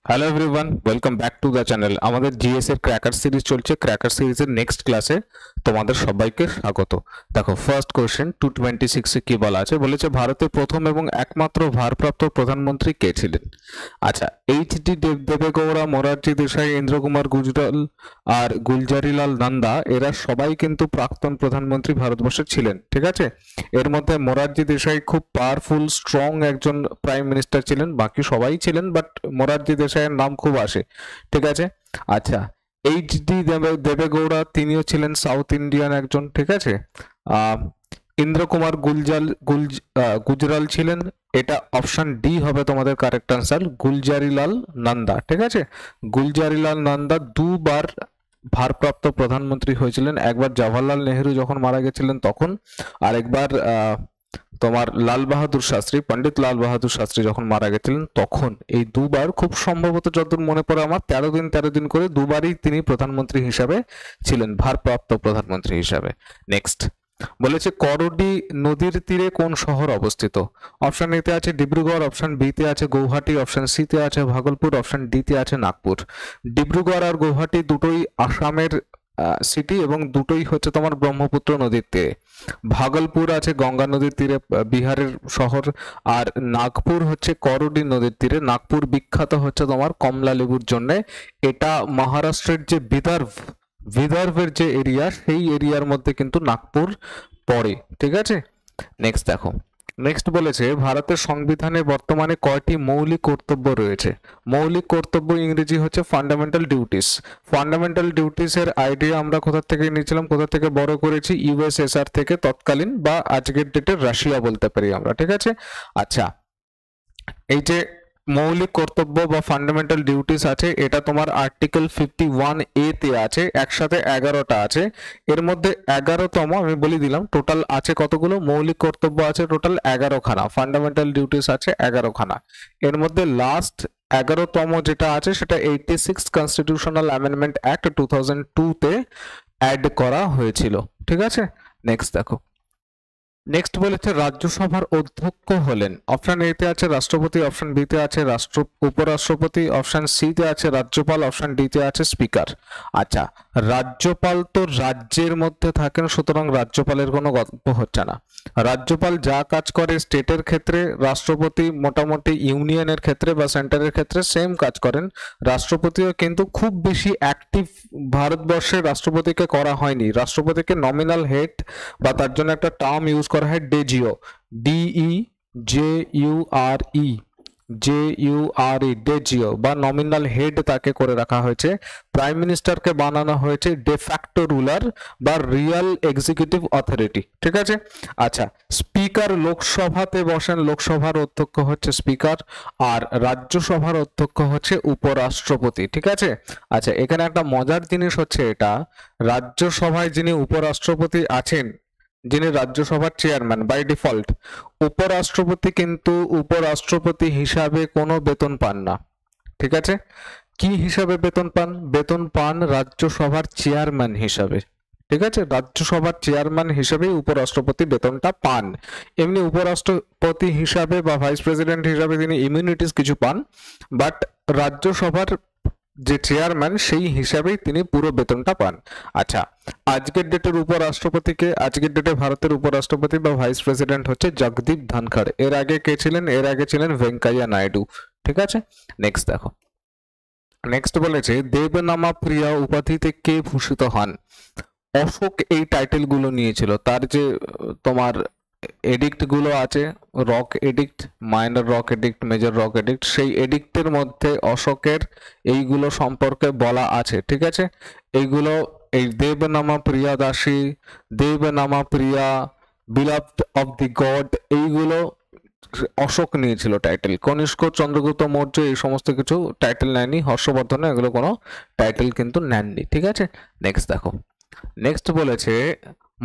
Hello everyone, welcome back to the channel. আমাদের GS এর cracker series চলছে। Cracker সিরিজের নেক্সট ক্লাসে তোমাদের সবাইকে স্বাগত। দেখো, ফার্স্ট কোশ্চেন 226 কি বলা আছে, বলেছে ভারতের প্রথম এবং একমাত্র ভারপ্রাপ্ত প্রধানমন্ত্রী কে ছিলেন? আচ্ছা, এইচ.ডি. দেবেগৌড়া, মোরারজি দেশাই, ইন্দ্র কুমার গুজরাল আর গুলজারিলাল নন্দা এরা সবাই কিন্তু প্রাক্তন প্রধানমন্ত্রী ভারতবর্ষের ছিলেন। ঠিক আছে, এর মধ্যে মোরারজি দেশাই খুব পাওয়ারফুল স্ট্রং একজন প্রাইম মিনিস্টার ছিলেন, বাকি সবাই ছিলেন বাট মোরারজি দেশাইয়ের নাম খুব আসে। ঠিক আছে, আচ্ছা, এইচ.ডি. দেবেগৌড়া তিনিও ছিলেন সাউথ ইন্ডিয়ান একজন। ঠিক আছে, আহ ইন্দ্র কুমার গুজরাল ছিলেন, এটা অপশন ডি হবে তোমাদের কারেক্ট আনসার, গুলজারিলাল নন্দা। ঠিক আছে, গুলজারিলাল নন্দা দুবার ভারপ্রাপ্ত প্রধানমন্ত্রী হয়েছিলেন, একবার জওহরলাল নেহেরু যখন মারা গেছিলেন তখন, আর একবার তোমার লাল বাহাদুর শাস্ত্রী, পণ্ডিত লাল বাহাদুর শাস্ত্রী যখন মারা গেছিলেন তখন। এই দুবার খুব সম্ভবত যতদূর মনে পড়ে আমার 13 দিন করে দুবারই তিনি প্রধানমন্ত্রী হিসাবে ছিলেন, ভারপ্রাপ্ত প্রধানমন্ত্রী হিসাবে। নেক্সট বলেছে করডি নদীর তীরে কোন শহর অবস্থিত? অপশন এতে আছে ডিব্রুগড়, অপশন বি তে আছে গৌহাটি, অপশন সি তে আছে ভাগলপুর, অপশন ডি তে আছে নাগপুর। ডিব্রুগড় আর গৌহাটি দুটোই আসামের সিটি এবং দুটোই হচ্ছে তোমার ব্রহ্মপুত্র নদীর তীরে। ভাগলপুর আছে গঙ্গা নদীর তীরে, বিহারের শহর। আর নাগপুর হচ্ছে করডি নদীর তীরে। নাগপুর বিখ্যাত হচ্ছে তোমার কমলা লেবুর জন্য। এটা মহারাষ্ট্রের যে বিদর্ভের যে এরিয়া, সেই এরিয়ার মধ্যে কিন্তু নাগপুর পড়ে। ঠিক আছে, নেক্সট দেখো, নেক্সট বলেছে ভারতের সংবিধানে বর্তমানে কয়টি মৌলিক কর্তব্য রয়েছে? মৌলিক কর্তব্য ইংরেজি হচ্ছে ফান্ডামেন্টাল ডিউটিস। ফান্ডামেন্টাল ডিউটিস এর আইডিয়া আমরা কোথা থেকে নিয়েছিলাম, কোথা থেকে বড় করেছি? ইউএসএসআর থেকে, তৎকালীন বা আজকের ডেটে রাশিয়া বলতে পারি আমরা। ঠিক আছে, আচ্ছা, এই যে মৌলিক কর্তব্য বা ফান্ডামেন্টাল ডিউটিস আছে, এটা তোমার আর্টিকেল 51A তে আছে, একসাথে 11টা আছে। এর মধ্যে 11তম আমি বলে দিলাম, টোটাল আছে কতগুলো মৌলিক কর্তব্য আছে? টোটাল 11খানা। ফান্ডামেন্টাল ডিউটিস আছে 11খানা। এর মধ্যে লাস্ট 11তম যেটা আছে সেটা 86 কনস্টিটিউশনাল অ্যামেন্ডমেন্ট অ্যাক্ট 2002 তে অ্যাড করা হয়েছিল। ঠিক আছে, নেক্সট দেখো, নেক্সট বলেছে রাজ্যসভার অধ্যক্ষ হলেন? অপশন এ তে আছে রাষ্ট্রপতি, অপশন বি তে আছে উপরাষ্ট্রপতি, অপশন সি তে আছে রাজ্যপাল, অপশন ডি তে আছে স্পিকার। আচ্ছা, রাজ্যপাল তো রাজ্যের মধ্যে থাকেন, সুতরাং রাজ্যপালের কোনো গল্প হচ্ছে না। রাজ্যপাল যা কাজ করে স্টেটের ক্ষেত্রে, রাষ্ট্রপতি মোটামুটি ইউনিয়নের ক্ষেত্রে বা সেন্টারের ক্ষেত্রে সেম কাজ করেন। রাষ্ট্রপতিও কিন্তু খুব বেশি অ্যাক্টিভ ভারতবর্ষের রাষ্ট্রপতিকে করা হয়নি। রাষ্ট্রপতিকে নমিনাল হেড বা তার জন্য একটা টার্ম ইউজ করা হয় ডেজিও, DEJURE ডেজিও বা নমিনাল হেড তাকে করে রাখা হয়েছে। প্রাইম মিনিস্টারকে বানানো হয়েছে ডেফ্যাক্টো রুলার বা রিয়েল এক্সিকিউটিভ অথরিটি। ঠিক আছে, আচ্ছা, স্পিকার লোকসভাতে বসেন, লোকসভার অধ্যক্ষ হচ্ছে স্পিকার, আর রাজ্যসভার অধ্যক্ষ হচ্ছে উপরাষ্ট্রপতি। ঠিক আছে, আচ্ছা, এখানে একটা মজার জিনিস হচ্ছে এটা, রাজ্যসভায় যিনি উপরাষ্ট্রপতি আছেন, যিনি রাজ্যসভার চেয়ারম্যান বাই ডিফল্ট, উপরাষ্ট্রপতি কিন্তু উপরাষ্ট্রপতি হিসাবে কোনো বেতন পান না। ঠিক আছে, কি হিসাবে বেতন পান? বেতন পান রাজ্যসভার চেয়ারম্যান হিসাবে। ঠিক আছে, রাজ্যসভার চেয়ারম্যান হিসেবেই উপরাষ্ট্রপতি বেতনটা পান। এমনি উপরাষ্ট্রপতি হিসাবে বা ভাইস প্রেসিডেন্ট হিসাবে তিনি ইমিউনিটিস কিছু পান, বাট রাজ্যসভার যে চেয়ারম্যান সেই হিসাবেই তিনি পুরো বেতনটা পান। আচ্ছা, আজকের ডেটের উপরাষ্ট্রপতিকে, আজকের ডেটে ভারতের উপরাষ্ট্রপতি বা ভাইস প্রেসিডেন্ট হচ্ছে জগদীপ ধনখড়। এর আগে কে ছিলেন? এর আগে ছিলেন ভেঙ্কাইয়া নাইডু। ঠিক আছে, নেক্সট দেখো, নেক্সট বলেছে দেবনামা প্রিয়া উপাধিতে কে ভূষিত হন? অশোক এই টাইটেল গুলো নিয়েছিল। তার যে তোমার এডিক্ট গুলো আছে, rock addict, minor rock addict, major rock addict, সেই এডিক্টের মধ্যে অশোকের এইগুলো সম্পর্কে বলা আছে। ঠিক আছে, এইগুলো এই দেবনামা প্রিয়া দাসী, দেবনামা প্রিয়া, বিলাভড অফ দি গড, এইগুলো অশোক নিয়েছিল টাইটেল। কনিষ্ক, চন্দ্রগুপ্ত মৌর্য এই সমস্ত কিছু টাইটেল নেয়নি। হর্ষবর্ধন এগুলো কোনো টাইটেল কিন্তু নেননি। ঠিক আছে, নেক্সট দেখো, নেক্সট বলেছে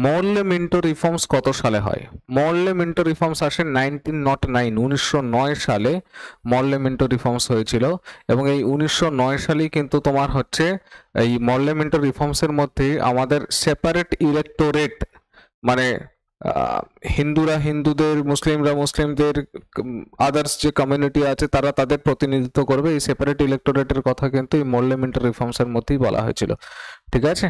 মৌর্য মিন্টো রিফর্মস কত সালে হয়? মৌর্য মিন্টো রিফর্মস আসে 1909 সালে মৌর্য মিন্টো রিফর্মস হয়েছিল, এবং এই 1909 সালেই কিন্তু তোমার হচ্ছে এই মৌর্য মিন্টো রিফর্মস এর মধ্যে আমাদের সেপারেট ইলেক্টোরেট, মানে হিন্দুরা হিন্দুদের, মুসলিমরা মুসলিমদের, আদার্স যে কমিউনিটি আছে তারা তাদের প্রতিনিধিত্ব করবে। এই সেপারেট ইলেক্টোরেটের কথা কিন্তু এই পার্লামেন্টারি রিফর্মসের মধ্যেই বলা হয়েছিল, ঠিক আছে।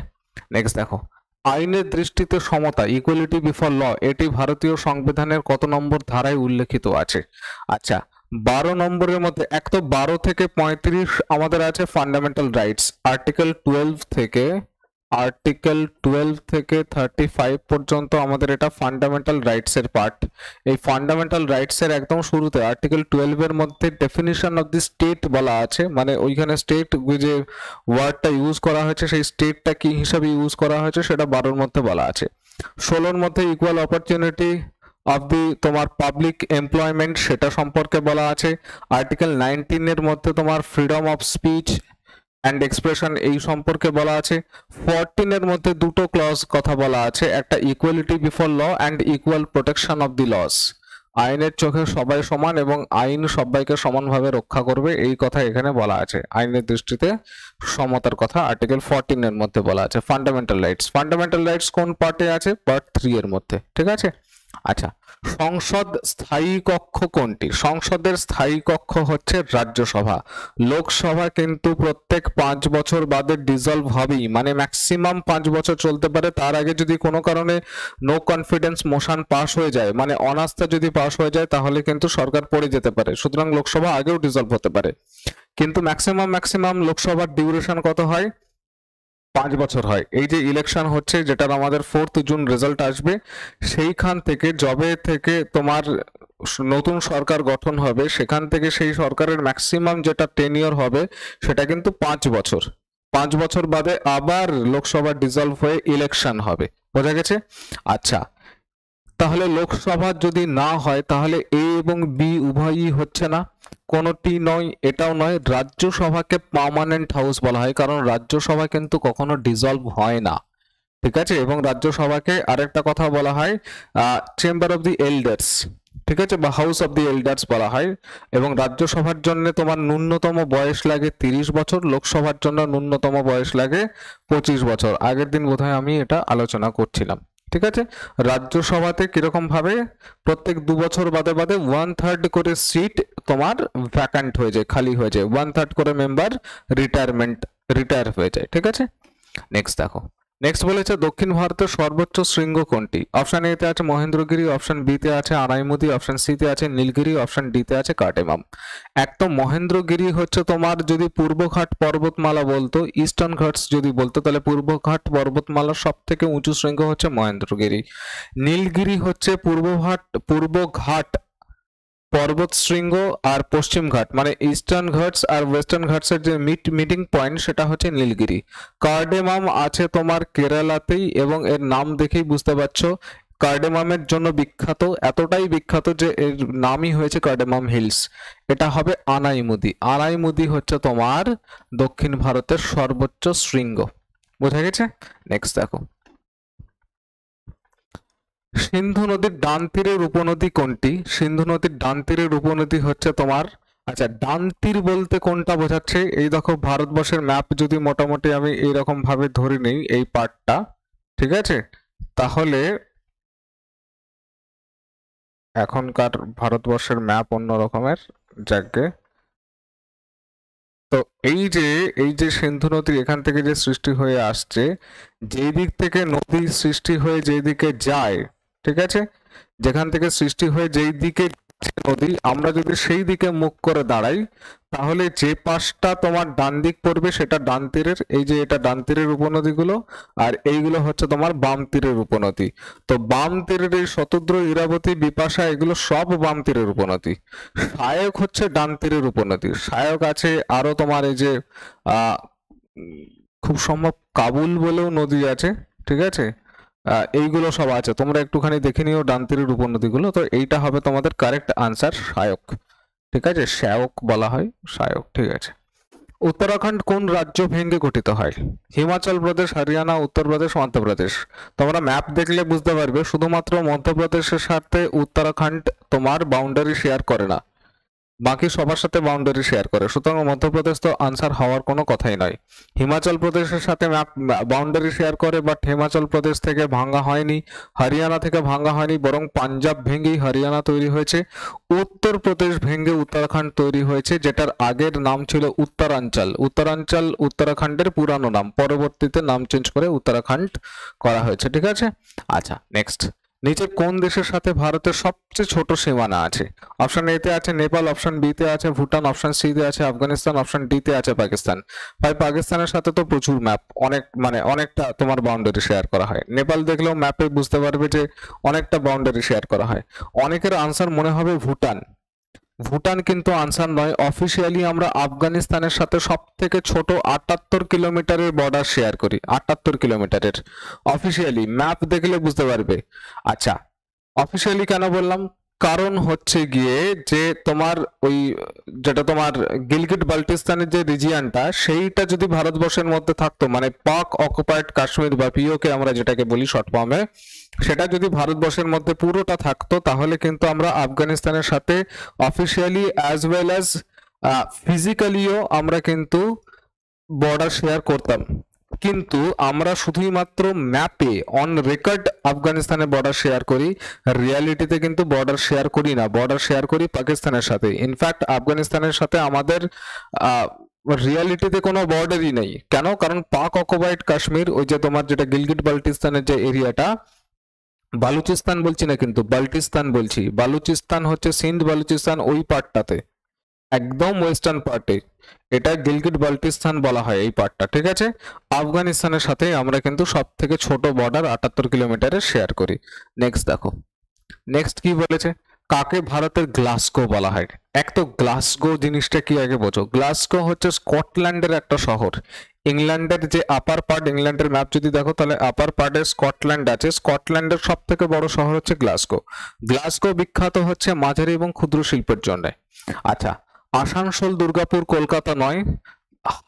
নেক্সট দেখো, আইনের দৃষ্টিতে সমতা, ইকুয়ালিটি বিফোর ল, এটি ভারতীয় সংবিধানের কত নম্বর ধারায় উল্লেখিত আছে? আচ্ছা, 12 নম্বরের মধ্যে, এক তো 12 থেকে 35 আমাদের আছে ফান্ডামেন্টাল রাইটস, আর্টিকেল 12 থেকে 35 পর্যন্ত আমাদের এটা ফান্ডামেন্টাল রাইটস এর পার্ট। এই ফান্ডামেন্টাল রাইটস এর একদম শুরুতে আর্টিকেল 12 এর মধ্যে ডেফিনিশন অফ দি স্টেট বলা আছে, মানে ওইখানে স্টেট যে ওয়ার্ডটা ইউজ করা হয়েছে সেই স্টেটটা কি হিসাবে ইউজ করা হয়েছে সেটা 12 মধ্যে বলা আছে। 16 মধ্যে ইকুয়াল অপরচুনিটি অফ দি তোমার পাবলিক এমপ্লয়মেন্ট সেটা সম্পর্কে বলা আছে। আর্টিকেল 19 এর মধ্যে তোমার freedom of speech and expression এই সম্পর্কে বলা আছে। 14 এর মধ্যে দুটো ক্লজ কথা বলা আছে, একটা equality before law and equal protection of the laws, আইনের চোখে সবাই সমান এবং আইন সবাইকে সমানভাবে রক্ষা করবে, এই কথা এখানে বলা আছে। আইনের দৃষ্টিতে সমতার কথা আর্টিকেল 14 এর মধ্যে বলা আছে। ফান্ডামেন্টাল রাইটস কোন পার্টে আছে? পার্ট 3 এর মধ্যে, ঠিক আছে। আচ্ছা, সংসদ স্থায়ী কক্ষ কোনটি? সংসদের স্থায়ী কক্ষ হচ্ছে রাজ্যসভা। লোকসভা কিন্তু প্রত্যেক 5 বছর বাদে ডিসলভ হবেই, মানে ম্যাক্সিমাম 5 বছর চলতে পারে। তার আগে যদি কোনো কারণে নো কনফিডেন্স মোশন পাস হয়ে যায়, মানে অনাস্থা যদি পাস হয়ে যায়, তাহলে কিন্তু সরকার পড়ে যেতে পারে। সুতরাং লোকসভা আগেও ডিসলভ হতে পারে, কিন্তু ম্যাক্সিমাম লোকসভার ডিউরেশন কত হয়? 5 বছর হয়। এই যে ইলেকশন হচ্ছে, যেটার আমাদের 4 জুন রেজাল্ট আসবে, সেইখান থেকে জবে থেকে তোমার নতুন সরকার গঠন হবে, সেখান থেকে সেই সরকারের ম্যাক্সিমাম যেটা টেনিয়র হবে সেটা কিন্তু 5 বছর। 5 বছর বাদে আবার লোকসভা ডিসলভ হয়ে ইলেকশন হবে, বোঝা গেছে? আচ্ছা, তাহলে লোকসভা যদি না হয় তাহলে এ এবং বি উভয়ই হচ্ছে না, কোনটি নয়, এটাও নয়। রাজ্যসভাকে পার্মানেন্ট হাউস বলা হয়, কারণ রাজ্যসভা কিন্তু কখনো ডিসলভ হয় না, ঠিক আছে। এবং রাজ্যসভাকে আরেকটা কথা বলা হয় চেম্বার অফ দি এল্ডার্স, ঠিক আছে, বা হাউস অফ দি এল্ডার্স বলা হয়। এবং রাজ্যসভার জন্য তোমার ন্যূনতম বয়স লাগে 30 বছর, লোকসভার জন্য ন্যূনতম বয়স লাগে 25 বছর। আগের দিন বোধহয় আমি এটা আলোচনা করছিলাম, ঠিক আছে। রাজ্যসভাতে কিরকম ভাবে প্রত্যেক 2 বছর বাদে বাদে 1/3 করে সিট তোমার ভ্যাকান্ট হয়ে যায়, খালি হয়ে যায়, 1/3 করে মেম্বার রিটায়ার হয়ে যায়, ঠিক আছে। নেক্সট দেখো, নেক্সট বলেছে দক্ষিণ ভারতের সর্বোচ্চ শৃঙ্গ কোনটি? অপশন এ তে আছে মহেন্দ্রগিরি, অপশন বি তে আছে আনাইমুদি, অপশন সি তে আছে নীলগিরি, অপশন ডি তে আছে কাটেমাম। একদম মহেন্দ্রগিরি হচ্ছে তোমার, যদি পূর্বঘাট পর্বতমালা বলতো, ইস্টার্ন ঘাটস যদি বলতো, তাহলে পূর্বঘাট পর্বতমালার সব থেকে উঁচু শৃঙ্গ হচ্ছে মহেন্দ্রগিরি। নীলগিরি হচ্ছে পূর্বঘাট পর্বত শৃঙ্গ, আর পশ্চিম ঘাট মানে ইস্টার্ন ঘাটস আর ওয়েস্টার্ন ঘাটসের যে মিটিং পয়েন্ট সেটা হচ্ছে নীলগিরি। কার্ডেমাম আছে তোমার কেরালাতেই, এবং এর নাম দেখেই বুঝতে পারছো কার্ডেমামের জন্য বিখ্যাত, এতটাই বিখ্যাত যে এর নামই হয়েছে কার্ডেমাম হিলস। এটা হবে আনাইমুদি। আনাইমুদি হচ্ছে তোমার দক্ষিণ ভারতের সর্বোচ্চ শৃঙ্গ, বোঝা গেছে। নেক্সট দেখো, সিন্ধু নদীর ডান তীরের উপনদী কোনটি? সিন্ধু নদীর ডান তীরের উপনদী হচ্ছে তোমার, আচ্ছা ডান তীর বলতে কোনটা বোঝাচ্ছে? এই দেখো ভারতবর্ষের ম্যাপ যদি মোটামুটি আমি এইরকম ভাবে ধরে নিই এই পার্টটা, ঠিক আছে, তাহলে এখনকার ভারতবর্ষের ম্যাপ অন্য রকমের জায়গায়। তো এই যে সিন্ধু নদী এখান থেকে যে সৃষ্টি হয়ে আসছে, যেই দিক থেকে নদী সৃষ্টি হয়ে যেই দিকে যায়, ঠিক আছে, যেখান থেকে সৃষ্টি হয়ে যেই দিকে নদী, আমরা যদি সেই দিকে মুখ করে দাঁড়াই, তাহলে যে পাশটা তোমার ডান দিক পড়বে সেটা ডান তীরের, এই যে এটা ডান তীরের উপনদীগুলো, আর এইগুলো হচ্ছে তোমার বাম তীরের উপনদী। তো বাম তীরের এই শতদ্র, ইরাবতী, বিপাশা এগুলো সব বাম তীরের উপনদী। সায়ক হচ্ছে ডান তীরের উপনদী। সায়ক আছে আরো তোমার এই যে খুব সম্ভব কাবুল বলেও নদী আছে, ঠিক আছে, এইগুলো সব আছে, তোমরা একটুখানি দেখে নিও ডান তীরের উপনদীগুলো। তো এইটা হবে তোমাদের কারেক্ট আনসার, সায়ক, ঠিক আছে, শ্যায়ক বলা হয়, সায়ক, ঠিক আছে। উত্তরাখণ্ড কোন রাজ্য ভেঙে গঠিত হয়? হিমাচল প্রদেশ, হরিয়ানা, উত্তরপ্রদেশ, মধ্যপ্রদেশ। তোমরা ম্যাপ দেখলে বুঝতে পারবে শুধুমাত্র মধ্যপ্রদেশের সাথে উত্তরাখণ্ড তোমার বাউন্ডারি শেয়ার করে না, বাকি সবার সাথে বাউন্ডারি শেয়ার করে, সুতরাং মধ্যপ্রদেশ তো আনসার হওয়ার কোনো কথাই নয়। হিমাচল প্রদেশের সাথে ম্যাপ বাউন্ডারি শেয়ার করে, বাট হিমাচল প্রদেশ থেকে ভাঙা হয়নি, হরিয়ানা থেকে ভাঙা হয়নি, বরং পাঞ্জাব ভেঙেই হরিয়ানা তৈরি হয়েছে, উত্তরপ্রদেশ ভেঙে উত্তরাখণ্ড তৈরি হয়েছে, যেটার আগের নাম ছিল উত্তরাঞ্চল। উত্তরাঞ্চল উত্তরাখণ্ডের পুরানো নাম, পরবর্তীতে নাম চেঞ্জ করে উত্তরাখণ্ড করা হয়েছে, ঠিক আছে। আচ্ছা নেক্সট, নিচে কোন দেশের সাথে ভারতের সবচেয়ে ছোট সীমানা আছে? অপশন এ তে আছে নেপাল, অপশন বি তে আছে ভুটান, অপশন সি তে আছে আফগানিস্তান, অপশন ডি তে আছে পাকিস্তান। ভাই পাকিস্তানের সাথে তো প্রচুর ম্যাপ, অনেক মানে অনেকটা তোমার বাউন্ডারি শেয়ার করা হয়। নেপাল দেখলেও ম্যাপে বুঝতে পারবে যে অনেকটা বাউন্ডারি শেয়ার করা হয়। অনেকের আনসার মনে হবে ভুটান, ভুটান কিন্তু আনসার নয়। অফিসিয়ালি আমরা আফগানিস্তানের সাথে সব থেকে ছোট 78 কিলোমিটারের বর্ডার শেয়ার করি, 78 কিলোমিটারের অফিসিয়ালি, ম্যাপ দেখলে বুঝতে পারবে। আচ্ছা অফিসিয়ালি কেন বললাম, কারণ হচ্ছে গিয়ে যে তোমার ওই যেটা তোমার গিলগিট বাল্টিস্তানের যে রিজিয়নটা, সেইটা যদি ভারতবর্ষের মধ্যে থাকতো, মানে পাক অকুপাইড কাশ্মীর বা পিওকে আমরা যেটাকে বলি শর্ট ফর্মে, সেটা যদি ভারতবর্ষের মধ্যে পুরোটা থাকতো, তাহলে কিন্তু আমরা আফগানিস্তানের সাথে অফিসিয়ালি অ্যাজ ওয়েল অ্যাজ ফিজিক্যালিও আমরা কিন্তু বর্ডার শেয়ার করতাম। কিন্তু আমরা শুধুই মাত্র ম্যাপে অন রেকর্ড আফগানিস্তানের বর্ডার শেয়ার করি, রিয়ালিটিতে কিন্তু বর্ডার শেয়ার করি না, বর্ডার শেয়ার করি পাকিস্তানের সাথে। ইনফ্যাক্ট আফগানিস্তানের সাথে আমাদের রিয়ালিটিতে কোনো বর্ডারই নেই। কেন? কারণ পাক অকুপাইড কাশ্মীর, ওই যে তোমার যেটা গিলগিট বাল্টিস্তানের যে এরিয়াটা, বালুচিস্তান বলছি না কিন্তু বাল্টিস্তান বলছি, বালুচিস্তান হচ্ছে সিন্ধ বালুচিস্তান ওই পার্টটাতে, একদম ওয়েস্টার্ন পার্টে, এটা গিলগিট বাল্টিস্তান বলা হয় এই পার্টটা, ঠিক আছে। আফগানিস্তানের সাথে আমরা কিন্তু সব থেকে ছোট বর্ডার 78 কিলোমিটারের শেয়ার করি। নেক্সট দেখো, নেক্সট কি বলেছে, কাকে ভারতের গ্লাসগো বলা হয়? এক তো গ্লাসগো জিনিসটা কি আগে বোঝো। গ্লাসগো হচ্ছে স্কটল্যান্ডের একটা শহর। ইংল্যান্ডের যে আপার পার্ট, ইংল্যান্ডের ম্যাপ যদি দেখো তাহলে আপার পার্টে স্কটল্যান্ড আছে, স্কটল্যান্ডের সব থেকে বড় শহর হচ্ছে গ্লাসগো। গ্লাসগো বিখ্যাত হচ্ছে মাঝারি এবং ক্ষুদ্র শিল্পের জন্য। আচ্ছা আসানসোল দুর্গাপুর কলকাতা নয়,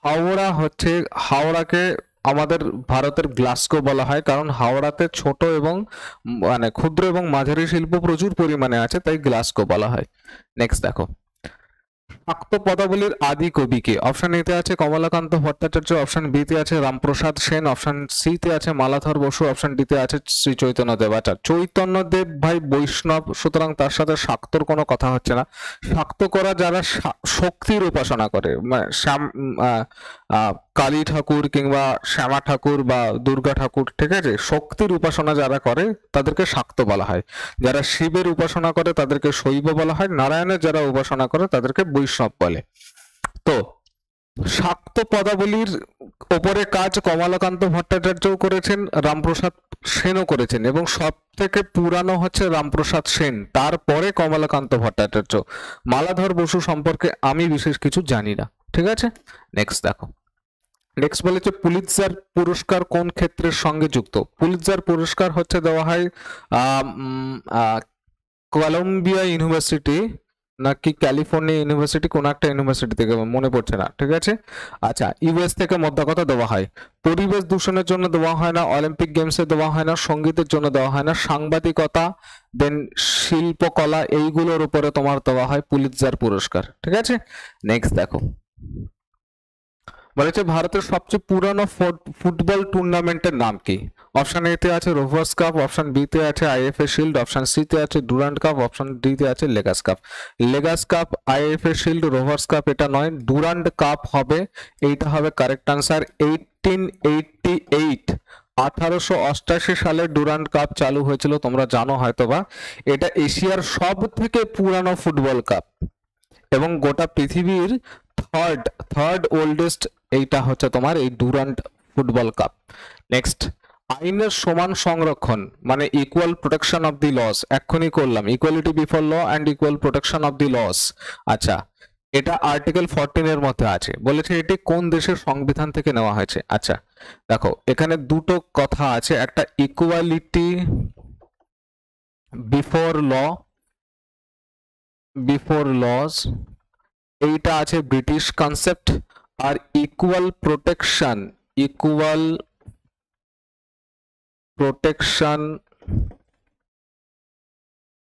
হাওড়া হচ্ছে, হাওড়াকে আমাদের ভারতের গ্লাসগো বলা হয়, কারণ হাওড়াতে ছোট এবং মানে ক্ষুদ্র এবং মাঝারি শিল্প প্রচুর পরিমাণে আছে, তাই গ্লাসগো বলা হয়। নেক্সট দেখো, শাক্ত পদাবলীর আদি কবি কে? অপশন এ তে আছে কমলাকান্ত ভট্টাচার্য, অপশন বি তে আছে রামপ্রসাদ সেন, অপশন সি তে আছে মালাধর বসু, অপশন ডি তে আছে শ্রী চৈতন্য দেবাচার্য। চৈতন্যদেব ভাই বৈষ্ণব, সুতরাং তার সাথে শাক্তর কোনো কথা হচ্ছে না। শাক্ত করা যারা শক্তির উপাসনা করে, মানে কালী ঠাকুর কিংবা শ্যামা ঠাকুর বা দুর্গা ঠাকুর, ঠিক আছে, শক্তির উপাসনা যারা করে তাদেরকে শাক্ত বলা হয়। যারা শিবের উপাসনা করে তাদেরকে শৈব বলা হয়, নারায়ণের যারা উপাসনা করে তাদেরকে বৈষ্ণব বলে। তো শাক্ত পদাবলীর ওপরে কাজ কমলাকান্ত ভট্টাচার্যও করেছেন, রামপ্রসাদ সেনও করেছেন, এবং সব থেকে পুরানো হচ্ছে রামপ্রসাদ সেন, তারপরে কমলাকান্ত ভট্টাচার্য। মালাধর বসু সম্পর্কে আমি বিশেষ কিছু জানি না, ঠিক আছে। নেক্সট দেখো, নেক্সট বলেছে পুলিৎজার পুরস্কার কোন ক্ষেত্রের সঙ্গে যুক্ত? পুলিৎজার পুরস্কার হচ্ছে দেওয়া হয় কলম্বিয়া ইউনিভার্সিটি নাকি ক্যালিফোর্নিয়া ইউনিভার্সিটি, কোন একটা ইউনিভার্সিটি থেকে, মনে পড়ছে না, ঠিক আছে। আচ্ছা ইউএস থেকে মোদ্দা কথা দেওয়া হয়। পরিবেশ দূষণের জন্য দেওয়া হয় না, অলিম্পিক গেমসে দেওয়া হয় না, সঙ্গীতের জন্য দেওয়া হয় না, সাংবাদিকতা দেন শিল্পকলা এইগুলোর উপরে তোমার দেওয়া হয় পুলিৎজার পুরস্কার, ঠিক আছে। নেক্সট দেখো, বলেছে ভারতের সবচেয়ে পুরানো ফুটবল টুর্নামেন্টের নাম কি? অপশন এ তে আছে রোভার্স কাপ, অপশন বি তে আছে আইএফএ শিল্ড, অপশন সি তে আছে ডুরান্ড কাপ, অপশন ডি তে আছে লেগাস কাপ। লেগাস cup, IFA shield, Rovers cup এটা নয়, ডুরান্ড কাপ হবে, এইটা হবে কারেক্ট আনসার। 1888 1888 সালে ডুরান্ড কাপ চালু হয়েছিল, তোমরা জানো হয়তোবা। এটা এশিয়ার সব থেকে পুরানো ফুটবল কাপ এবং গোটা পৃথিবীর থার্ড থার্ড ওল্ডেস্ট এইটা হচ্ছে তোমার এই ডুরান্ড ফুটবল কাপ। নেক্সট, আইনের সমান সংরক্ষণ মানে equal protection of the laws, এক্ষুনি করলাম, equality before law and equal protection of the laws. আচ্ছা এটা আর্টিকেল 14 এর মধ্যে আছে, বলেছে এটি কোন দেশের সংবিধান থেকে নেওয়া হয়েছে। আচ্ছা দেখো এখানে দুটো কথা আছে, একটা equality before law, before laws, এইটা আছে ব্রিটিশ কনসেপ্ট, আর equal protection, equal protection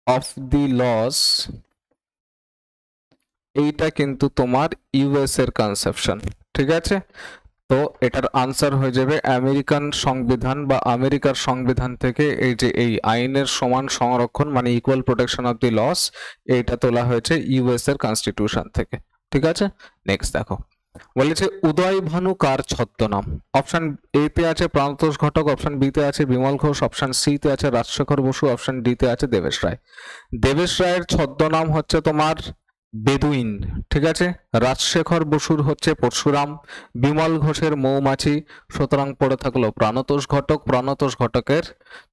of the laws, এইটা কিন্তু তোমার ইউএস এর কনসেপশন, ঠিক আছে। তো এটার আনসার হয়ে যাবে আমেরিকান সংবিধান বা আমেরিকার সংবিধান থেকে এই যে এই আইনের সমান সংরক্ষণ মানে equal protection of the laws, এইটা তোলা হয়েছে ইউএস এর কনস্টিটিউশন থেকে, ঠিক আছে। নেক্সট দেখো, বলেছে উদয় ভানু কার ছদ্মনাম? অপশন এ তে আছে প্রাণতোষ ঘটক, অপশন বি তে আছে বিমল ঘোষ, অপশন সি তে আছে রাজশেখর বসু, অপশন ডি তে আছে দেবেশ রায়। দেবেশ রায়ের ছদ্মনাম হচ্ছে তোমার বেদুইন, ঠিক আছে। রাজশেখর বসুর হচ্ছে পরশুরাম, বিমল ঘোষের মৌমাছি, সুতরাং পড়ে থাকলো প্রাণতোষ ঘটক। প্রাণতোষ ঘটকের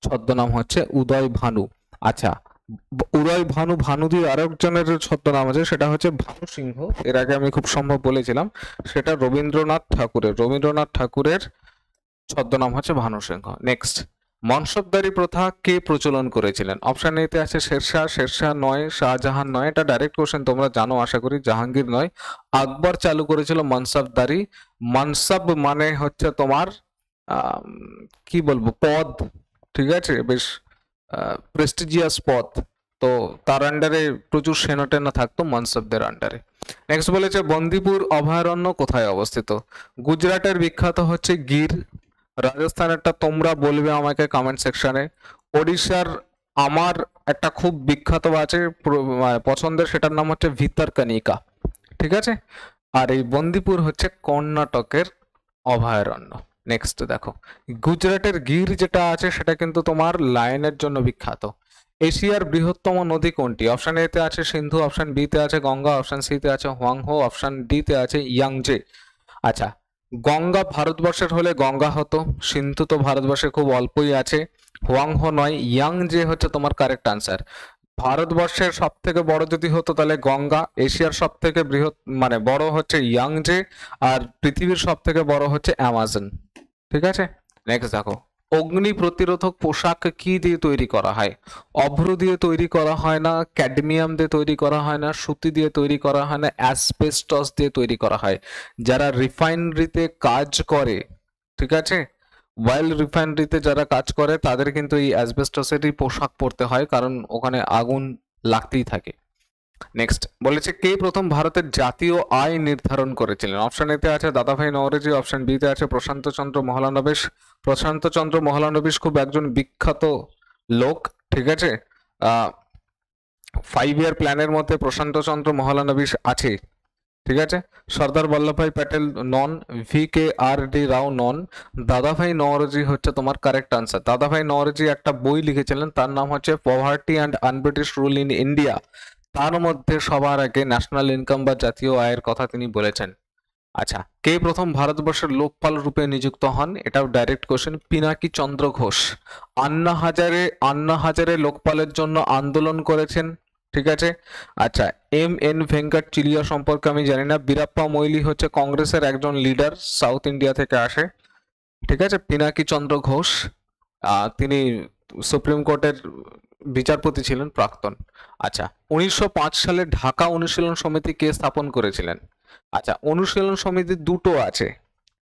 ছদ্মনাম হচ্ছে উদয় ভানু। আচ্ছা, উদয় ভানু, ভানুদির আরেকজনের ছদ্মনাম আছে, সেটা হচ্ছে ভানু সিংহ। এর আগে আমি খুব সম্ভব বলেছিলাম, সেটা রবীন্দ্রনাথ ঠাকুরের। রবীন্দ্রনাথ ঠাকুরের ছদ্মনাম হচ্ছে ভানু সিংহ। নেক্সট, মনসবদারি প্রথা কে প্রচলন করেছিলেন? অপশন এ তে আছে শেরশাহ, শেরশাহ নয়, শাহজাহান নয়, এটা ডাইরেক্ট কোশ্চেন, তোমরা জানো আশা করি। জাহাঙ্গীর নয়, আকবর চালু করেছিল মনসবদারি। মনসব মানে হচ্ছে তোমার কি বলবো, পদ, ঠিক আছে, বেশ প্রেস্টিজিয়াস পদ। তো তার আন্ডারে প্রচুর সেনাটেনা থাকতো মনসবদের আন্ডারে। নেক্সট বলেছে বন্দিপুর অভয়ারণ্য কোথায় অবস্থিত? গুজরাটের বিখ্যাত হচ্ছে গির, রাজস্থানেরটা তোমরা বলবে আমাকে কমেন্ট সেকশনে, ওড়িশার আমার একটা খুব বিখ্যাত আছে পছন্দের, সেটার নাম হচ্ছে ভিতরকনিকা, ঠিক আছে। আর এই বন্দিপুর হচ্ছে কর্ণাটকের অভয়ারণ্য। নেক্সট দেখো, গুজরাটের গির যেটা আছে সেটা কিন্তু তোমার লায়নের জন্য বিখ্যাত। এশিয়ার বৃহত্তম নদী কোনটি? অপশন এ তে আছে সিন্ধু, অপশন বি তে আছে গঙ্গা, অপশন সি তে আছে হোয়াংহো, অপশন ডি তে আছে ইয়াংজে। আচ্ছা, গঙ্গা ভারতবর্ষের হলে গঙ্গা হতো, সিন্ধু তো ভারতবর্ষে খুব অল্পই আছে, হোয়াংহো নয়, ইয়াংজে হচ্ছে তোমার কারেক্ট আনসার। ভারতবর্ষের সব থেকে বড় যদি হতো তাহলে গঙ্গা, এশিয়ার সব থেকে বৃহৎ মানে বড় হচ্ছে ইয়াংজে, আর পৃথিবীর সব থেকে বড় হচ্ছে অ্যামাজন, ঠিক আছে। নেক্সট দেখো, অগ্নি প্রতিরোধক পোশাক কি দিয়ে তৈরি করা হয়? অভ্র দিয়ে তৈরি করা হয় না, ক্যাডমিয়াম দিয়ে তৈরি করা হয় না, সুতি দিয়ে তৈরি করা হয় না, অ্যাসবেস্টস দিয়ে তৈরি করা হয়। যারা রিফাইনারিতে কাজ করে, ঠিক আছে, ওয়াইল রিফাইনারিতে যারা কাজ করে তাদের কিন্তু এই অ্যাসবেস্টসেরই পোশাক পরতে হয়, কারণ ওখানে আগুন লাগতেই থাকে। নেক্সট বলেছে কে প্রথম ভারতের জাতীয় আয় নির্ধারণ করেছিলেন? অপশন এ তে আছে দাদাভাই নওরোজি, অপশন বি তে আছে প্রশান্ত চন্দ্র মহলানবিশ। প্রশান্ত চন্দ্র মহলানবিশ খুব একজন বিখ্যাত লোক, ঠিক আছে। 5 ইয়ার প্ল্যানের মধ্যে প্রশান্ত চন্দ্র মহলানবিশ আছে, ঠিক আছে। সর্দার বল্লভভাই প্যাটেল নন, ভি কে আর ডি রাও নন, দাদাভাই নওরোজি হচ্ছে তোমার কারেক্ট আনসার। দাদাভাই নওরোজি একটা বই লিখেছিলেন, তার নাম হচ্ছে poverty and un-British rule in India. তার মধ্যে সবার আগে ন্যাশনাল ইনকাম বা জাতীয় আয়ের কথা তিনি বলেছেন। আচ্ছা, কে প্রথম ভারতবর্ষের লোকপাল রূপে নিযুক্ত হন? এটাও ডাইরেক্ট কোশ্চেন, পিনাকি চন্দ্র ঘোষ। আন্না হাজারে লোকপালের জন্য আন্দোলন করেছেন, ঠিক আছে। আচ্ছা, এম এন ভেঙ্কট চিলিয়া সম্পর্কে আমি জানি না। বীরাপ্পা মৈলি হচ্ছে কংগ্রেসের একজন লিডার, সাউথ ইন্ডিয়া থেকে আসে, ঠিক আছে। পিনাকি চন্দ্র ঘোষ তিনি সুপ্রিম কোর্টের বিচারপতি ছিলেন, প্রাক্তন। আচ্ছা, 1905 সালে ঢাকা অনুশীলন সমিতি কে স্থাপন করেছিলেন? আচ্ছা, অনুশীলন সমিতি দুটো আছে,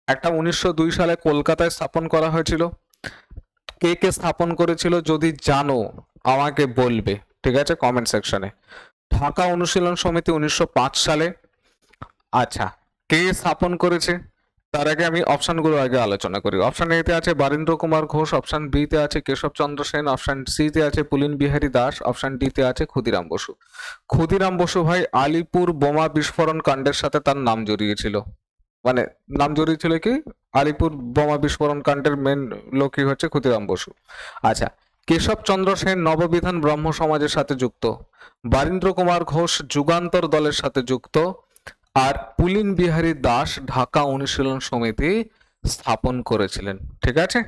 একটা 1902 সালে কলকাতায় স্থাপন করা হয়েছিল। কে কে স্থাপন করেছিল যদি জানো আমাকে বলবে, ঠিক আছে, কমেন্ট সেকশনে। ঢাকা অনুশীলন সমিতি 1905 সালে। আচ্ছা, কে স্থাপন করেছে তার আগে আমি অপশনগুলো আগে আলোচনা করি। অপশন এ তে আছে বীরেন্দ্র কুমার ঘোষ, অপশন বি তে আছে কেশব চন্দ্র সেন, অপশন সি তে আছে পুলিন বিহারী দাস, অপশন ডি তে আছে ক্ষুদিরাম বসু। ক্ষুদিরাম বসু ভাই আলিপুর বোমা বিস্ফোরণ কাণ্ডের সাথে তার নাম জড়িয়েছিল, মানে নাম জড়িয়েছিল কি, আলিপুর বোমা বিস্ফোরণ কাণ্ডের মেন লোকই হচ্ছে ক্ষুদিরাম বসু। আচ্ছা, কেশব চন্দ্র সেন নববিধান ব্রহ্ম সমাজের সাথে যুক্ত, বীরেন্দ্র কুমার ঘোষ যুগান্তর দলের সাথে যুক্ত, আর পুলিন বিহারী দাস ঢাকা অনুশীলন সমিতি স্থাপন করেছিলেন, ঠিক আছে।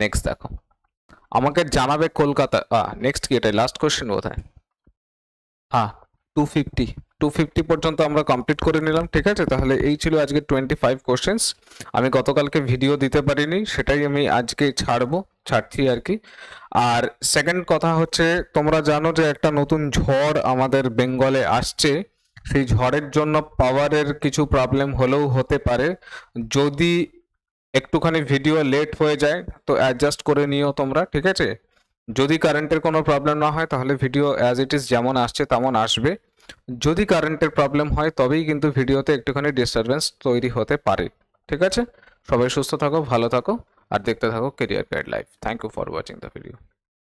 নেক্সট দেখো, আমাকে জানাবে কলকাতা নেক্সট কি, এটাই লাস্ট কোশ্চেন বোধহয়। হ্যাঁ, 250 পর্যন্ত আমরা কমপ্লিট করে নিলাম, ঠিক আছে। তাহলে এই ছিল আজকে 25 কোশ্চেন্স। আমি গতকালকে ভিডিও দিতে পারিনি, সেটাই আমি আজকে ছাড়ছি আর কি। আর সেকেন্ড কথা হচ্ছে, তোমরা জানো যে একটা নতুন ঝড় আমাদের বেঙ্গলে আসছে, সেই ঝড়ের জন্য পাওয়ারের কিছু প্রবলেম হলেও হতে পারে। যদি একটুখানি ভিডিও লেট হয়ে যায় তো অ্যাডজাস্ট করে নিও তোমরা, ঠিক আছে। যদি কারেন্টের কোনো প্রবলেম না হয় তাহলে ভিডিও অ্যাজ ইট ইজ যেমন আসছে তেমন আসবে। যদি কারেন্টের প্রবলেম হয় তবেই কিন্তু ভিডিওতে একটুখানি ডিস্টারবেন্স তৈরি হতে পারে। ঠিক আছে, সবাই সুস্থ থাকো, ভালো থাকো, আর দেখতে থাকো career guide life. Thank you for watching the video.